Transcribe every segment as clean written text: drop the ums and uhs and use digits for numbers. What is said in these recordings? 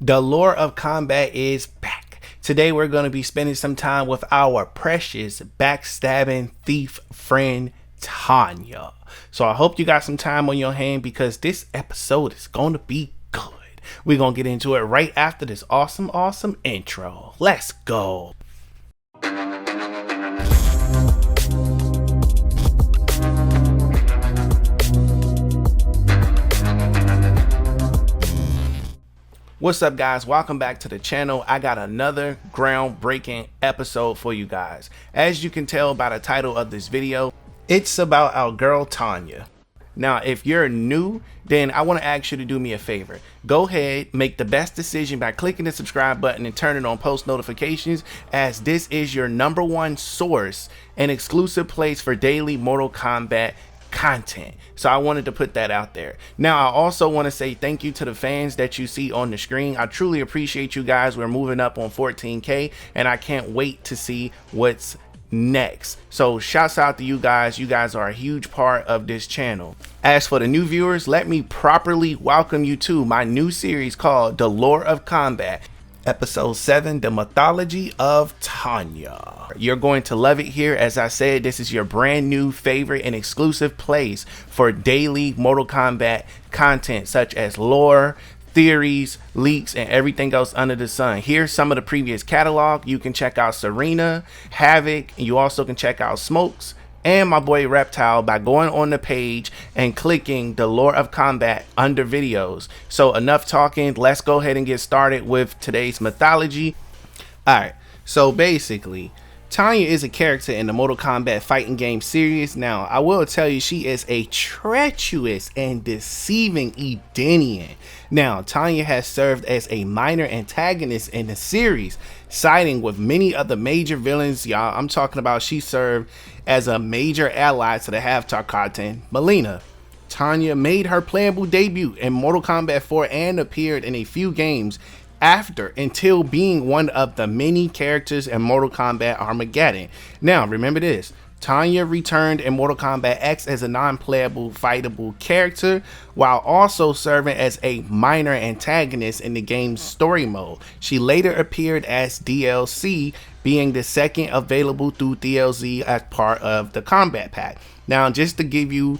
The lore of combat is back. Today we're going to be spending some time with our precious backstabbing thief friend Tanya. So I hope you got some time on your hand because this episode is going to be good. We're going to get into it right after this awesome intro. Let's go. What's up, guys? Welcome back to the channel. I got another groundbreaking episode for you guys. As you can tell by the title of this video, it's about our girl Tanya. Now, if you're new, then I want to ask you to do me a favor. Go ahead, make the best decision by clicking the subscribe button and turning on post notifications, as this is your #1 source and exclusive place for daily Mortal Kombat content. So I wanted to put that out there. Now I also want to say thank you to the fans that you see on the screen. I truly appreciate you guys. We're moving up on 14K and I can't wait to see what's next. So shouts out to you guys. You guys are a huge part of this channel. As for the new viewers, let me properly welcome you to my new series called The Lore of Combat. Episode 7, The Mythology of Tanya. You're going to love it here. As I said, this is your brand new favorite and exclusive place for daily Mortal Kombat content such as lore, theories, leaks, and everything else under the sun. Here's some of the previous catalog. You can check out Serena, Havoc, and you also can check out Smokes and my boy Reptile by going on the page and clicking the Lore of Combat under videos. So enough talking, let's go ahead and get started with today's mythology. Alright, so basically Tanya is a character in the Mortal Kombat fighting game series. Now I will tell you, she is a treacherous and deceiving Edenian. Now Tanya has served as a minor antagonist in the series, siding with many other major villains. Y'all, I'm talking about she served as a major ally to the half-Tarkatan, Mileena. Tanya made her playable debut in Mortal Kombat 4 and appeared in a few games after, until being one of the many characters in Mortal Kombat Armageddon. Now remember this, Tanya returned in Mortal Kombat X as a non-playable fightable character, while also serving as a minor antagonist in the game's story mode. She later appeared as DLC, being the second available through DLC as part of the Kombat Pack. Now, just to give you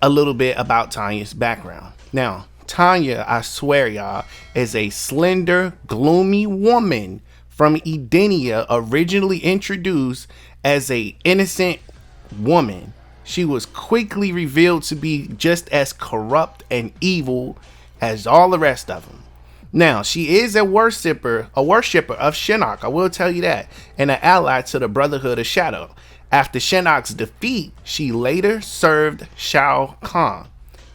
a little bit about Tanya's background. Now, Tanya, I swear y'all, is a slender, gloomy woman from Edenia, originally introduced as a innocent woman. She was quickly revealed to be just as corrupt and evil as all the rest of them. Now, she is a worshipper of Shinnok, I will tell you that, and an ally to the Brotherhood of Shadow. After Shinnok's defeat, she later served Shao Kahn,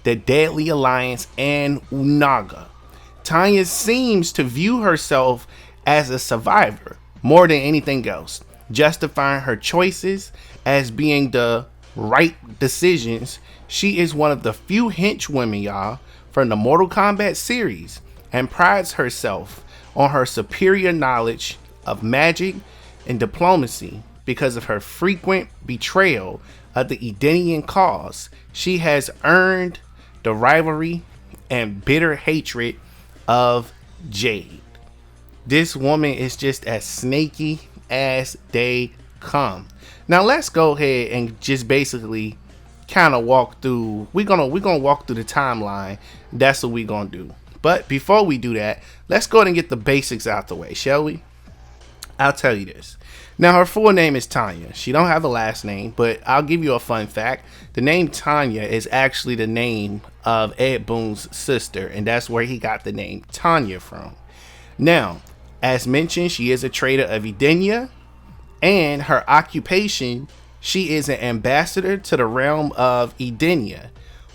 the Deadly Alliance, and Onaga. Tanya seems to view herself as a survivor more than anything else, justifying her choices as being the right decisions. She is one of the few henchwomen, y'all, from the Mortal Kombat series, and prides herself on her superior knowledge of magic and diplomacy. Because of her frequent betrayal of the Edenian cause, she has earned the rivalry and bitter hatred of Jade. This woman is just as snaky as they come. Now let's go ahead and just basically kind of walk through. We're gonna walk through the timeline. That's what we're gonna do. But before we do that, let's go ahead and get the basics out the way, shall we? I'll tell you this. Now, her full name is Tanya. She don't have a last name, but I'll give you a fun fact. The name Tanya is actually the name of Ed Boon's sister, and that's where he got the name Tanya from. Now, as mentioned, she is a traitor of Edenia, and her occupation, she is an ambassador to the realm of Edenia,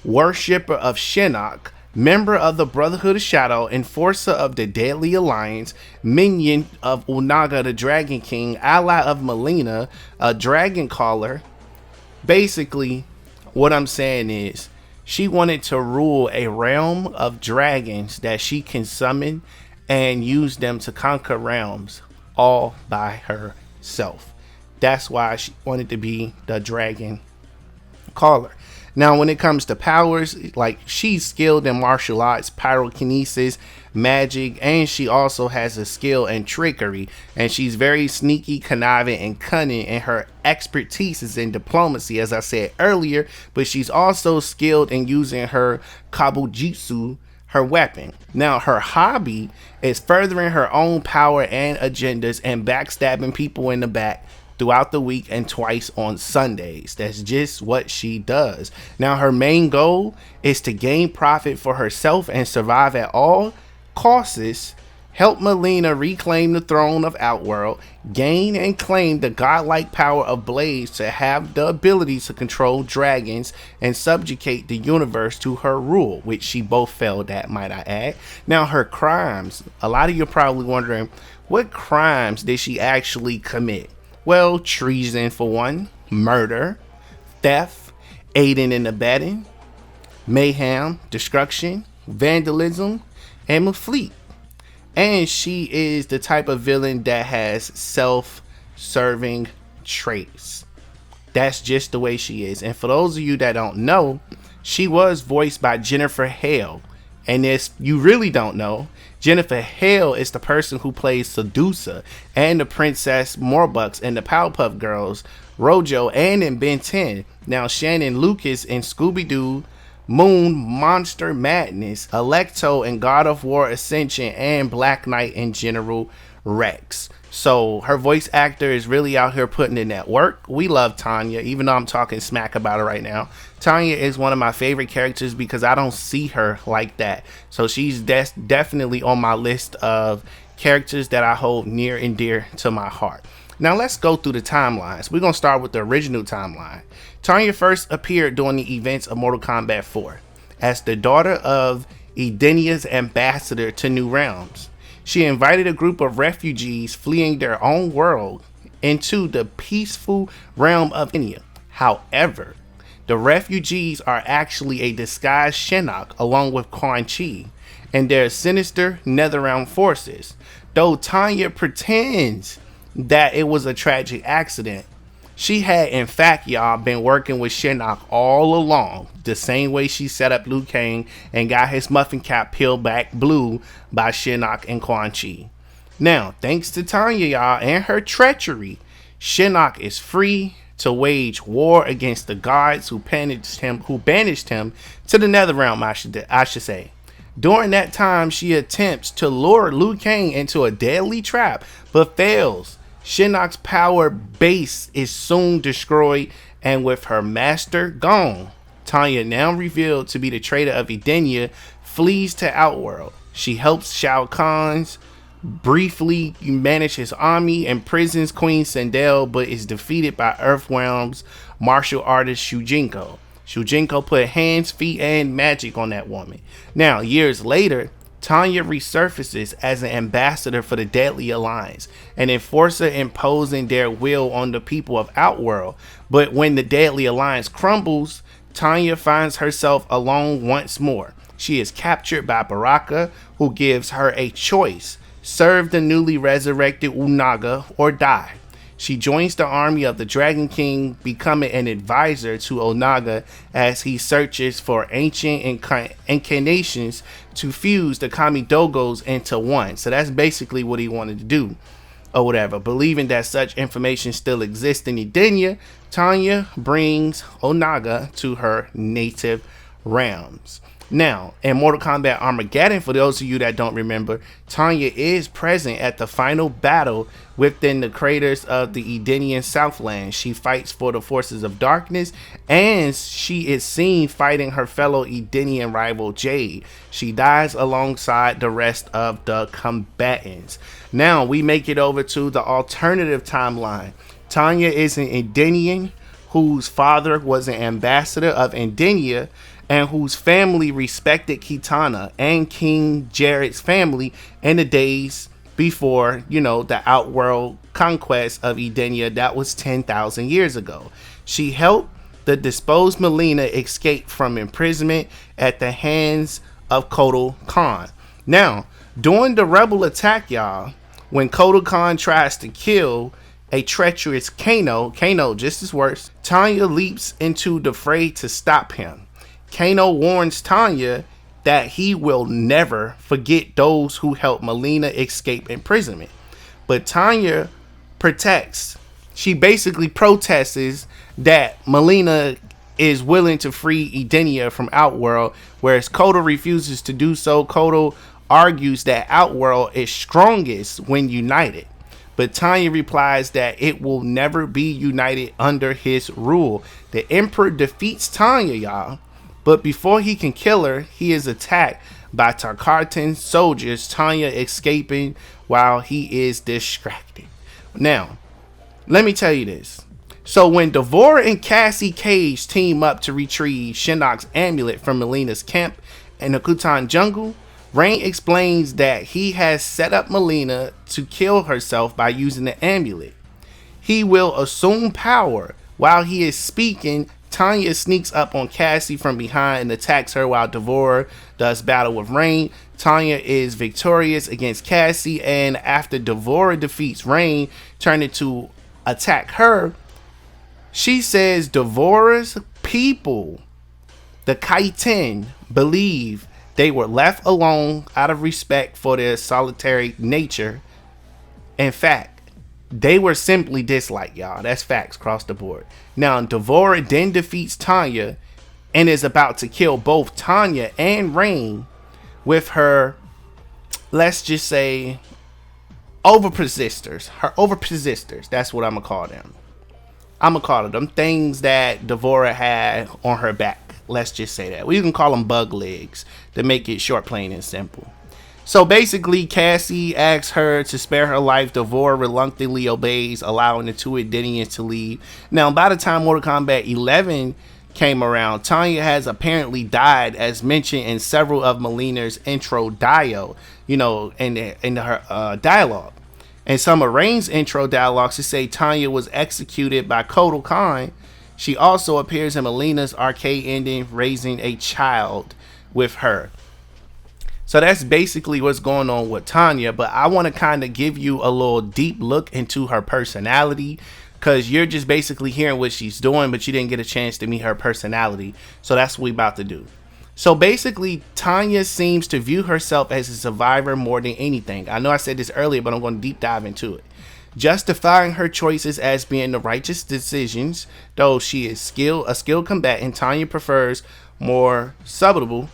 worshipper of Shinnok, member of the Brotherhood of Shadow, enforcer of the Deadly Alliance, minion of Onaga the Dragon King, ally of Mileena, a dragon caller. Basically, what I'm saying is, she wanted to rule a realm of dragons that she can summon and use them to conquer realms all by herself. That's why she wanted to be the dragon caller. Now, when it comes to powers, like she's skilled in martial arts, pyrokinesis, magic, and she also has a skill in trickery. And she's very sneaky, conniving, and cunning. And her expertise is in diplomacy, as I said earlier. But she's also skilled in using her kabujitsu, her weapon. Now, her hobby is furthering her own power and agendas and backstabbing people in the back throughout the week and twice on Sundays. That's just what she does. Now, her main goal is to gain profit for herself and survive at all costs, help Mileena reclaim the throne of Outworld, gain and claim the godlike power of Blades to have the ability to control dragons and subjugate the universe to her rule, which she both failed at, might I add. Now, her crimes, a lot of you are probably wondering, what crimes did she actually commit? Well, treason for one, murder, theft, aiding and abetting, mayhem, destruction, vandalism, and mafleet. And she is the type of villain that has self-serving traits. That's just the way she is. And for those of you that don't know, she was voiced by Jennifer Hale. And if you really don't know, Jennifer Hale is the person who plays Sedusa and the Princess Morbucks in the Powerpuff Girls, Rojo, and in Ben 10. Now, Shannon Lucas in Scooby-Doo, Moon, Monster Madness, Electo in God of War Ascension, and Black Knight in General Rex. So her voice actor is really out here putting in that work. We love Tanya, even though I'm talking smack about her right now. Tanya is one of my favorite characters because I don't see her like that. So she's definitely on my list of characters that I hold near and dear to my heart. Now let's go through the timelines. We're going to start with the original timeline. Tanya first appeared during the events of Mortal Kombat 4 as the daughter of Edenia's ambassador to New Realms. She invited a group of refugees fleeing their own world into the peaceful realm of Edenia. However, the refugees are actually a disguised Shinnok along with Quan Chi and their sinister Netherrealm forces. Though Tanya pretends that it was a tragic accident, she had in fact, y'all, been working with Shinnok all along, the same way she set up Liu Kang and got his muffin cap peeled back blue by Shinnok and Quan Chi. Now, thanks to Tanya, y'all, and her treachery, Shinnok is free to wage war against the gods who banished him to the Netherrealm, I should say. During that time, she attempts to lure Liu Kang into a deadly trap, but fails. Shinnok's power base is soon destroyed, and with her master gone, Tanya, now revealed to be the traitor of Edenia, flees to Outworld. She helps Shao Kahn briefly manage his army, imprisons Queen Sindel, but is defeated by Earthrealm's martial artist Shujinko. Shujinko put hands, feet, and magic on that woman. Now, years later, Tanya resurfaces as an ambassador for the Deadly Alliance, an enforcer imposing their will on the people of Outworld. But when the Deadly Alliance crumbles, Tanya finds herself alone once more. She is captured by Baraka, who gives her a choice: serve the newly resurrected Onaga or die. She joins the army of the Dragon King, becoming an advisor to Onaga as he searches for ancient incarnations to fuse the Kamidogos into one. So that's basically what he wanted to do, or whatever. Believing that such information still exists in Edenia, Tanya brings Onaga to her native realms. Now, in Mortal Kombat Armageddon, for those of you that don't remember, Tanya is present at the final battle within the craters of the Edenian Southlands. She fights for the forces of darkness, and she is seen fighting her fellow Edenian rival Jade. She dies alongside the rest of the combatants. Now, we make it over to the alternative timeline. Tanya is an Edenian whose father was an ambassador of Edenia, and whose family respected Kitana and King Jared's family in the days before, the Outworld conquest of Edenia. That was 10,000 years ago. She helped the disposed Mileena escape from imprisonment at the hands of Kotal Khan. Now, during the rebel attack, y'all, when Kotal Khan tries to kill a treacherous Kano just as worse. Tanya leaps into the fray to stop him. Kano warns Tanya that he will never forget those who helped Mileena escape imprisonment. But Tanya protects. She basically protests that Mileena is willing to free Edenia from Outworld, whereas Kodo refuses to do so. Kodo argues that Outworld is strongest when united. But Tanya replies that it will never be united under his rule. The Emperor defeats Tanya, y'all. But before he can kill her, he is attacked by Tarkatan soldiers, Tanya escaping while he is distracted. Now, let me tell you this. So when Devora and Cassie Cage team up to retrieve Shinnok's amulet from Mileena's camp in the Kutan jungle, Rain explains that he has set up Mileena to kill herself by using the amulet. He will assume power. While he is speaking, Tanya sneaks up on Cassie from behind and attacks her while Devora does battle with Rain. Tanya is victorious against Cassie, and after Devora defeats Rain, turning to attack her, she says Devora's people, the Kaiten, believe they were left alone out of respect for their solitary nature. In fact, they were simply disliked, y'all. That's facts across the board. Now, Devora then defeats Tanya and is about to kill both Tanya and Rain with her, let's just say, overpersisters. Her overpersisters. That's what I'm going to call them. I'm going to call them things that Devora had on her back. Let's just say that. We can call them bug legs to make it short, plain, and simple. So basically, Cassie asks her to spare her life. Devora reluctantly obeys, allowing the two Edenians to leave. Now, by the time Mortal Kombat 11 came around, Tanya has apparently died, as mentioned in several of Mileena's intro dio, in her dialogue. And some of Rain's intro dialogues to say Tanya was executed by Shao Kahn. She also appears in Mileena's arcade ending, raising a child with her. So that's basically what's going on with Tanya, but I want to kind of give you a little deep look into her personality, because you're just basically hearing what she's doing, but you didn't get a chance to meet her personality. So that's what we about to do. So basically, Tanya seems to view herself as a survivor more than anything. I know I said this earlier, but I'm going to deep dive into it. Justifying her choices as being the righteous decisions, though she is a skilled combatant, Tanya prefers more subtle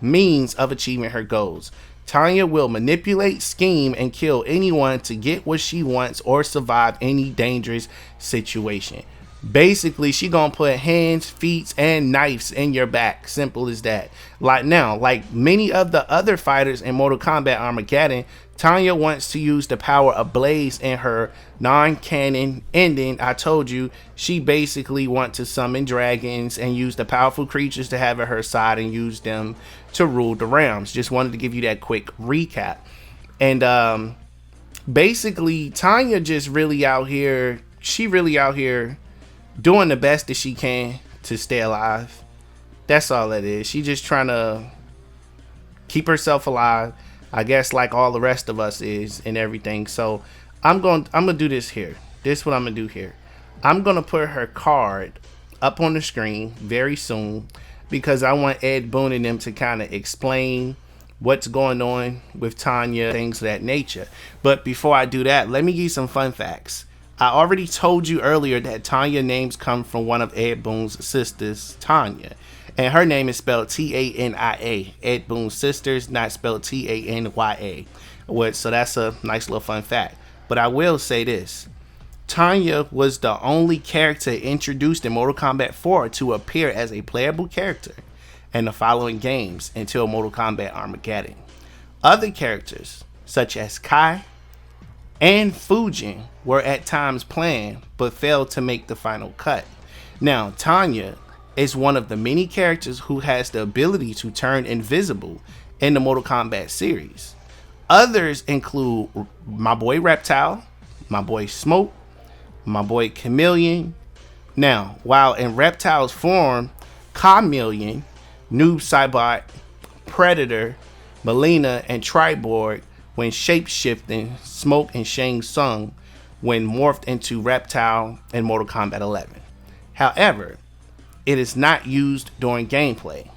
means of achieving her goals. Tanya will manipulate, scheme, and kill anyone to get what she wants or survive any dangerous situation. Basically, she gonna put hands, feet, and knives in your back. Simple as that. Like many of the other fighters in Mortal Kombat Armageddon, Tanya wants to use the power of Blaze in her non-canon ending. I told you, she basically wants to summon dragons and use the powerful creatures to have at her side and use them to rule the realms. Just wanted to give you that quick recap. And basically, Tanya just really out here, doing the best that she can to stay alive. That's all it is. She just trying to keep herself alive, I guess, like all the rest of us is and everything. So I'm gonna do this here. This is what I'm gonna do here. I'm gonna put her card up on the screen very soon, because I want Ed Boon and them to kind of explain what's going on with Tanya, things of that nature. But before I do that, let me give you some fun facts. I already told you earlier that Tanya names come from one of Ed Boon's sisters, Tanya. And her name is spelled Tania. Ed Boon's sisters, not spelled Tanya. So that's a nice little fun fact. But I will say this. Tanya was the only character introduced in Mortal Kombat 4 to appear as a playable character in the following games until Mortal Kombat Armageddon. Other characters, such as Kai and Fujin, were at times planned but failed to make the final cut. Now, Tanya is one of the many characters who has the ability to turn invisible in the Mortal Kombat series. Others include my boy Reptile, my boy Smoke, my boy Chameleon. Now, while in Reptile's form, Chameleon, Noob Saibot, Predator, Mileena, and Triborg, when shape-shifting, Smoke and Shang Tsung when morphed into Reptile in Mortal Kombat 11. However, it is not used during gameplay.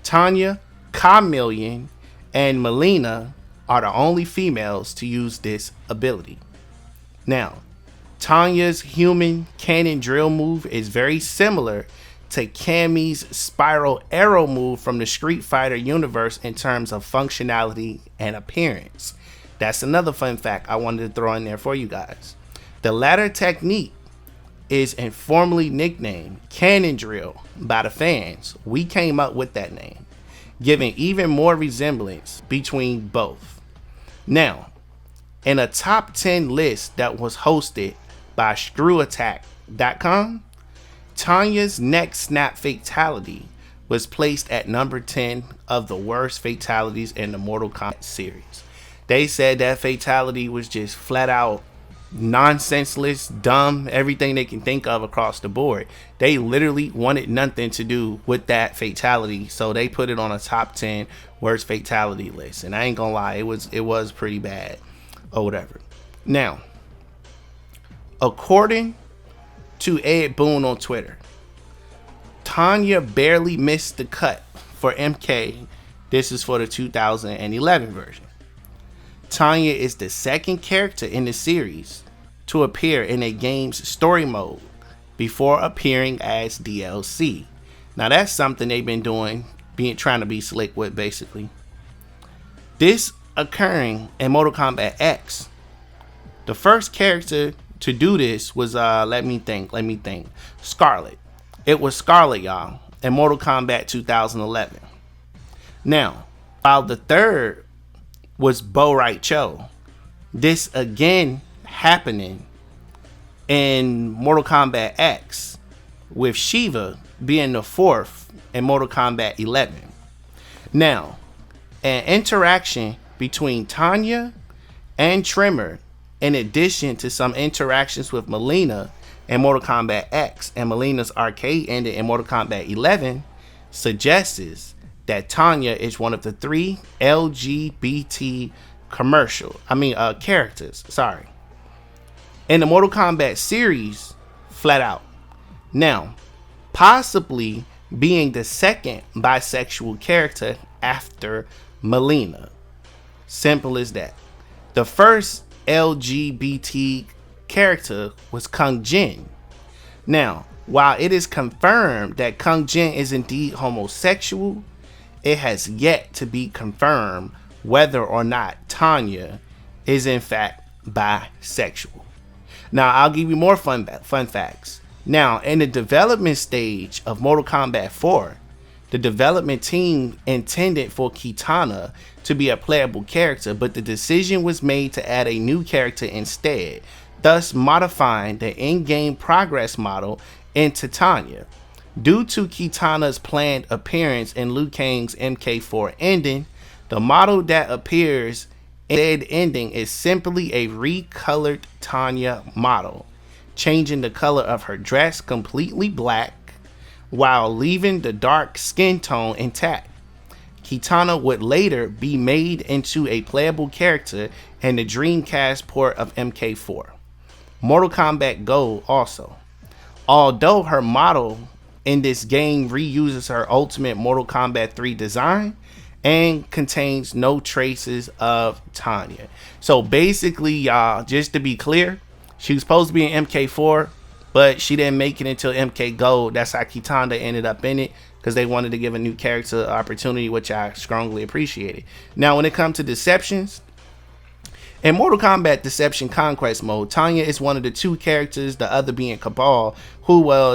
Tanya, Chameleon, and Mileena are the only females to use this ability. Now, Tanya's human cannon drill move is very similar to Cammy's spiral arrow move from the Street Fighter universe in terms of functionality and appearance. That's another fun fact I wanted to throw in there for you guys. The latter technique is informally nicknamed Cannon Drill by the fans. We came up with that name, giving even more resemblance between both. Now, in a top 10 list that was hosted by ScrewAttack.com, Tanya's neck snap fatality was placed at number 10 of the worst fatalities in the Mortal Kombat series. They said that fatality was just flat out nonsenseless, dumb, everything they can think of across the board. They literally wanted nothing to do with that fatality, so they put it on a top 10 worst fatality list. And I ain't gonna lie, it was pretty bad or whatever. Now, according to Ed Boon on Twitter, Tanya barely missed the cut for MK. This is for the 2011 version. Tanya is the second character in the series to appear in a game's story mode before appearing as DLC. Now that's something they've been doing, trying to be slick with basically. This occurring in Mortal Kombat X. The first character to do this was let me think. Scarlet. It was Scarlet, y'all, in Mortal Kombat 2011. Now, while the third was Bo Right Cho, this again happening in Mortal Kombat X, with Shiva being the fourth in Mortal Kombat 11. Now, an interaction between Tanya and Tremor, in addition to some interactions with Mileena in Mortal Kombat X and Mileena's arcade ending in Mortal Kombat 11, suggests that Tanya is one of the 3 LGBT characters. In the Mortal Kombat series, flat out. Now, possibly being the second bisexual character after Mileena. Simple as that. The first LGBT character was Kung Jin. Now, while it is confirmed that Kung Jin is indeed homosexual, it has yet to be confirmed whether or not Tanya is in fact bisexual. Now, I'll give you more fun facts. Now, in the development stage of Mortal Kombat 4, the development team intended for Kitana to be a playable character, but the decision was made to add a new character instead, thus modifying the in-game progress model into Tanya. Due to Kitana's planned appearance in Liu Kang's MK4 ending, the model that appears in said ending is simply a recolored Tanya model, changing the color of her dress completely black while leaving the dark skin tone intact. Kitana would later be made into a playable character in the Dreamcast port of MK4. Mortal Kombat Go also. Although her model in this game reuses her ultimate Mortal Kombat 3 design and contains no traces of Tanya. So basically, y'all, just to be clear, she was supposed to be in MK4, but she didn't make it until MK Gold. That's how Kitana ended up in it, because they wanted to give a new character opportunity, which I strongly appreciated. Now, when it comes to deceptions, in Mortal Kombat Deception Conquest mode, Tanya is one of the 2 characters, the other being Cabal, who will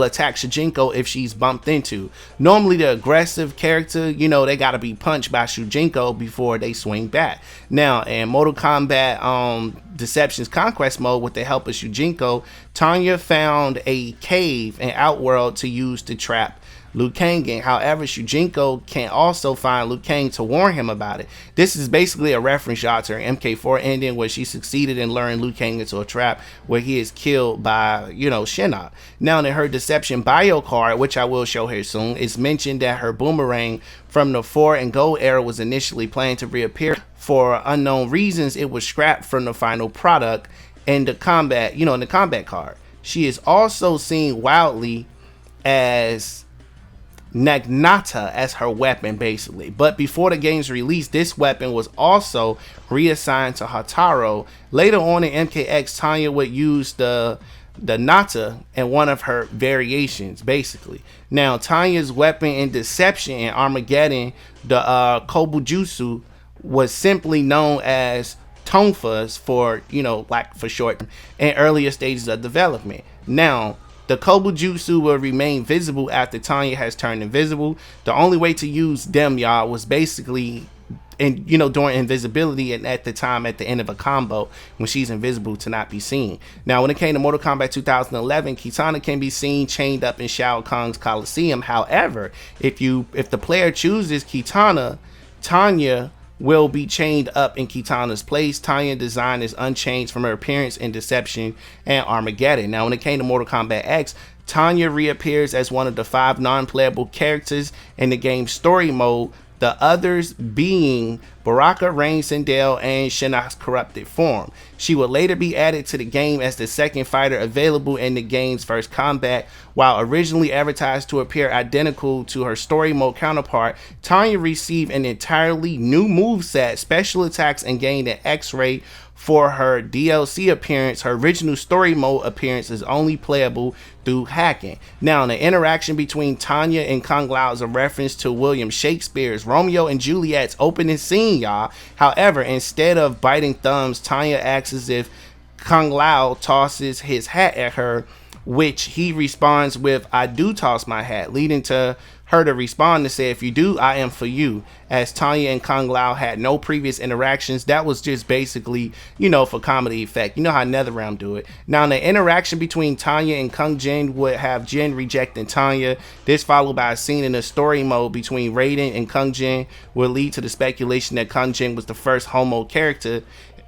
attack Shujinko if she's bumped into. Normally the aggressive character, they gotta be punched by Shujinko before they swing back. Now, in Mortal Kombat Deception's Conquest mode, with the help of Shujinko, Tanya found a cave in Outworld to use to trap Liu Kang in. However, Shujinko can also find Liu Kang to warn him about it. This is basically a reference, y'all, to her MK4 ending, where she succeeded in luring Liu Kang into a trap where he is killed by, Shinnok. Now, in her Deception bio card, which I will show here soon, it's mentioned that her boomerang from the 4 and Gold era was initially planned to reappear for unknown reasons, it was scrapped from the final product in the combat, in the combat card. She is also seen wildly as Nagnata as her weapon, basically. But before the game's release, this weapon was also reassigned to Hataro. Later on in MKX, Tanya would use the Nata in one of her variations, basically. Now, Tanya's weapon in Deception in Armageddon, the Kobujutsu, was simply known as Tonfas for, for short, in earlier stages of development. Now, the Kobujutsu will remain visible after Tanya has turned invisible. The only way to use them, y'all, was basically during invisibility and at the end of a combo when she's invisible to not be seen. Now, when it came to Mortal Kombat 2011, Kitana can be seen chained up in Shao Kahn's Coliseum. However, if the player chooses Kitana, Tanya will be chained up in Kitana's place. Tanya's design is unchanged from her appearance in Deception and Armageddon. Now, when it came to Mortal Kombat X, Tanya reappears as one of the 5 non-playable characters in the game's story mode, the others being Baraka, Rain, Sindel, and Shinnok's corrupted form. She will later be added to the game as the second fighter available in the game's first combat. While originally advertised to appear identical to her story mode counterpart, Tanya received an entirely new moveset, special attacks, and gained an X-ray for her DLC appearance. Her original story mode appearance is only playable through hacking. Now, the interaction between Tanya and Kung Lao is a reference to William Shakespeare's Romeo and Juliet's opening scene, y'all. However, instead of biting thumbs, Tanya acts as if Kung Lao tosses his hat at her, which he responds with, "I do toss my hat," leading to her to respond to say, "If you do, I am for you." As Tanya and Kung Lao had no previous interactions, that was just basically, for comedy effect. You know how NetherRealm do it. Now, the interaction between Tanya and Kung Jin would have Jin rejecting Tanya. This, followed by a scene in the story mode between Raiden and Kung Jin, will lead to the speculation that Kung Jin was the first homo character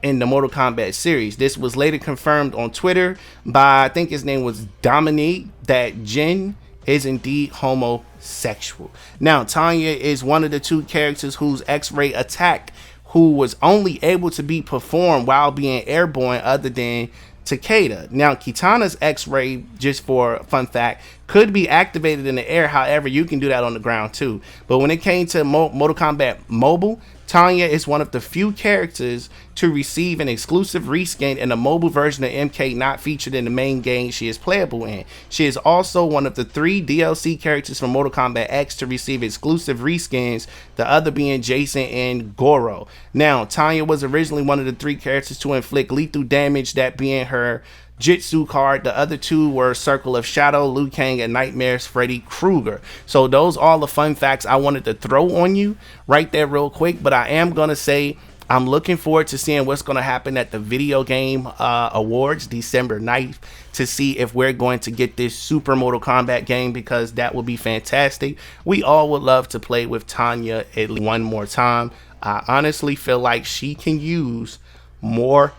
in the Mortal Kombat series. This was later confirmed on Twitter by, I think his name was Dominique, that Jin is indeed homosexual. Now, Tanya is one of the 2 characters whose X-ray attack who was only able to be performed while being airborne, other than Takeda. Now, Kitana's X-ray, just for a fun fact, could be activated in the air. However, you can do that on the ground too. But when it came to Mortal Kombat Mobile, Tanya is one of the few characters to receive an exclusive reskin in a mobile version of MK not featured in the main game she is playable in. She is also one of the 3 DLC characters from Mortal Kombat X to receive exclusive reskins, the other being Jason and Goro. Now, Tanya was originally one of the 3 characters to inflict lethal damage, that being her Jitsu card. The other 2 were Circle of Shadow, Liu Kang, and Nightmares Freddy Krueger. So those are all the fun facts I wanted to throw on you right there real quick. But I am going to say I'm looking forward to seeing what's going to happen at the Video Game Awards December 9th to see if we're going to get this Super Mortal Kombat game, because that would be fantastic. We all would love to play with Tanya at least one more time. I honestly feel like she can use more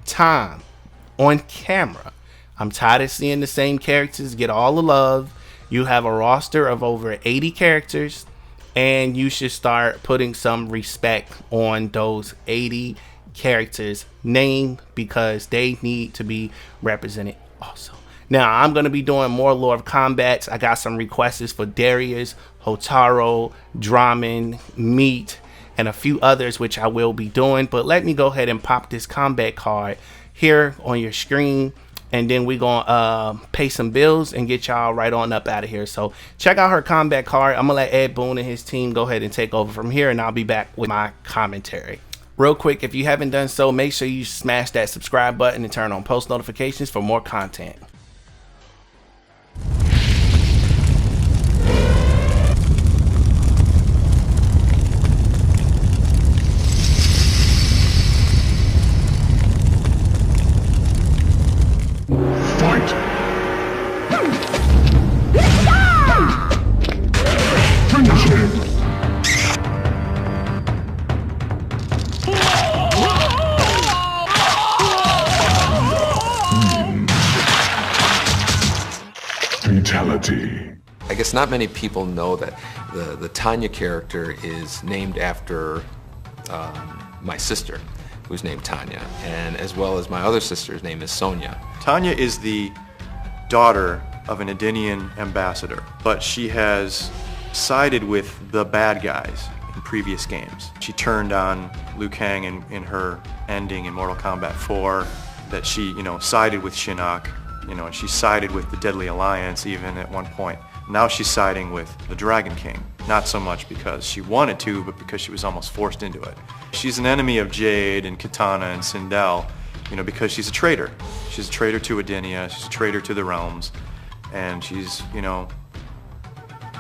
time on camera. I'm tired of seeing the same characters get all the love. You have a roster of over 80 characters, and you should start putting some respect on those 80 characters' name, because they need to be represented also. Now, I'm going to be doing more Lord of Combats. I got some requests for Darius, Hotaro, Draman, Meat, and a few others, which I will be doing. But let me go ahead and pop this combat card here on your screen, and then we're gonna pay some bills and get y'all right on up out of here. So check out her combat card. I'm gonna let Ed Boon and his team go ahead and take over from here, and I'll be back with my commentary. Real quick, if you haven't done so, make sure you smash that subscribe button and turn on post notifications for more content. Fatality. I guess not many people know that the Tanya character is named after my sister, who's named Tanya, and as well as my other sister's name is Sonia. Tanya is the daughter of an Edenian ambassador, but she has sided with the bad guys in previous games. She turned on Liu Kang in her ending in Mortal Kombat 4, that she, sided with Shinnok, and she sided with the Deadly Alliance even at one point. Now she's siding with the Dragon King, not so much because she wanted to, but because she was almost forced into it. She's an enemy of Jade and Katana and Sindel, because she's a traitor. She's a traitor to Edenia, she's a traitor to the realms, and she's,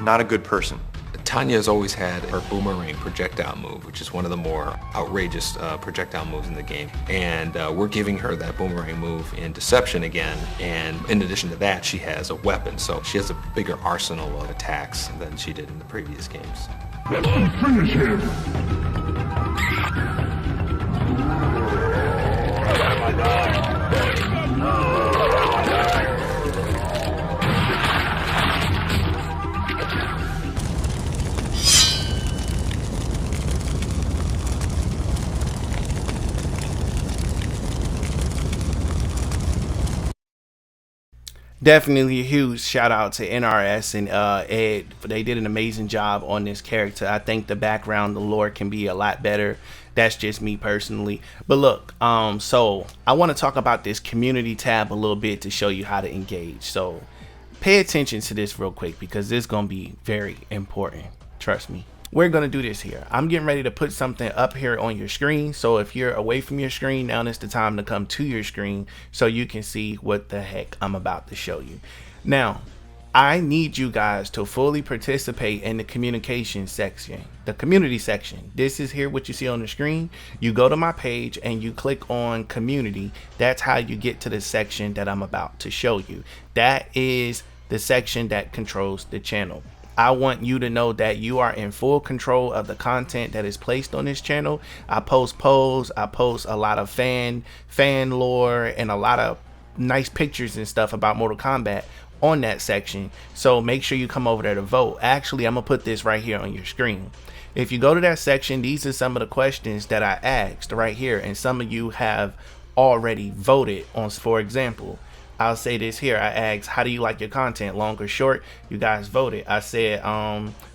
not a good person. Tanya has always had her boomerang projectile move, which is one of the more outrageous projectile moves in the game. And we're giving her that boomerang move in Deception again. And in addition to that, she has a weapon. So she has a bigger arsenal of attacks than she did in the previous games. Let's finish him! Definitely a huge shout out to NRS and Ed. They did an amazing job on this character. I think the background, the lore can be a lot better. That's just me personally. But look, so I want to talk about this community tab a little bit to show you how to engage. So pay attention to this real quick because this is going to be very important. Trust me. We're going to do this here. I'm getting ready to put something up here on your screen. So if you're away from your screen, now is the time to come to your screen so you can see what the heck I'm about to show you. Now, I need you guys to fully participate in the communication section, the community section. This is here what you see on the screen. You go to my page and you click on community. That's how you get to the section that I'm about to show you. That is the section that controls the channel. I want you to know that you are in full control of the content that is placed on this channel. I post polls, I post a lot of fan lore and a lot of nice pictures and stuff about Mortal Kombat on that section. So make sure you come over there to vote. Actually, I'm gonna put this right here on your screen. If you go to that section, these are some of the questions that I asked right here, and some of you have already voted on. For example, I'll say this here. I asked, how do you like your content, long or short? You guys voted. I said,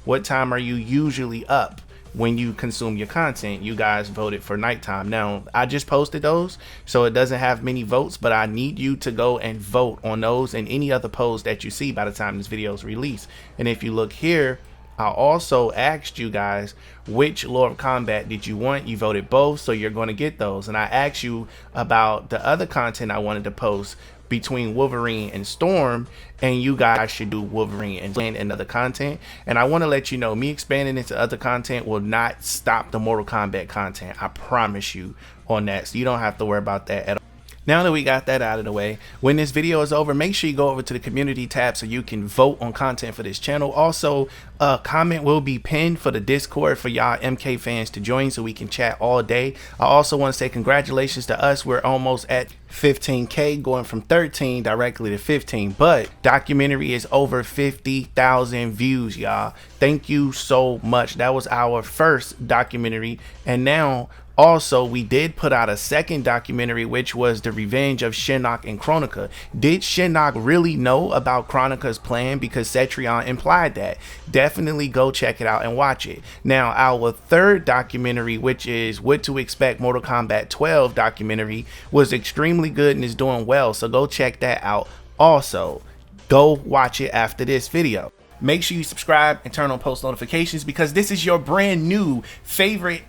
what time are you usually up when you consume your content? You guys voted for nighttime. Now, I just posted those, so it doesn't have many votes, but I need you to go and vote on those and any other polls that you see by the time this video is released. And if you look here, I also asked you guys which Lord of Combat did you want. You voted both, so you're going to get those. And I asked you about the other content I wanted to post between Wolverine and Storm, and you guys should do Wolverine and other content. And I want to let you know, me expanding into other content will not stop the Mortal Kombat content. I promise you on that, so you don't have to worry about that at all. Now that we got that out of the way, when this video is over, make sure you go over to the community tab so you can vote on content for this channel. Also, a comment will be pinned for the Discord for y'all MK fans to join so we can chat all day. I also want to say congratulations to us. We're almost at 15K, going from 13 directly to 15, but documentary is over 50,000 views, y'all. Thank you so much. That was our first documentary, and now also, we did put out a second documentary, which was the revenge of Shinnok and Kronika. Did Shinnok really know about Kronika's plan? Because Cetrion implied that. Definitely go check it out and watch it. Now, our third documentary, which is What to Expect Mortal Kombat 12 documentary, was extremely good and is doing well. So go check that out. Also, go watch it after this video. Make sure you subscribe and turn on post notifications because this is your brand new favorite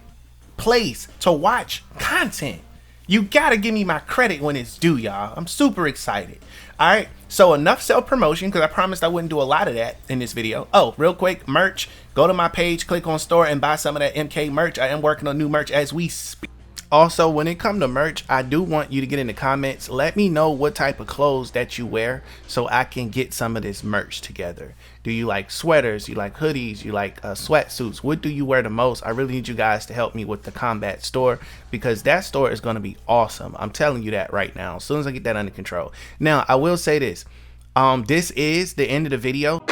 place to watch content. You gotta give me my credit when it's due, y'all. I'm super excited. All right, so enough self-promotion because I promised I wouldn't do a lot of that in this video. Oh, real quick, merch. Go to my page, click on store, and buy some of that MK merch. I am working on new merch as we speak. Also, when it comes to merch, I do want you to get in the comments. Let me know what type of clothes that you wear so I can get some of this merch together. Do you like sweaters? You like hoodies? You like sweatsuits? What do you wear the most? I really need you guys to help me with the combat store because that store is going to be awesome. I'm telling you that right now, as soon as I get that under control. Now, I will say this. This is the end of the video.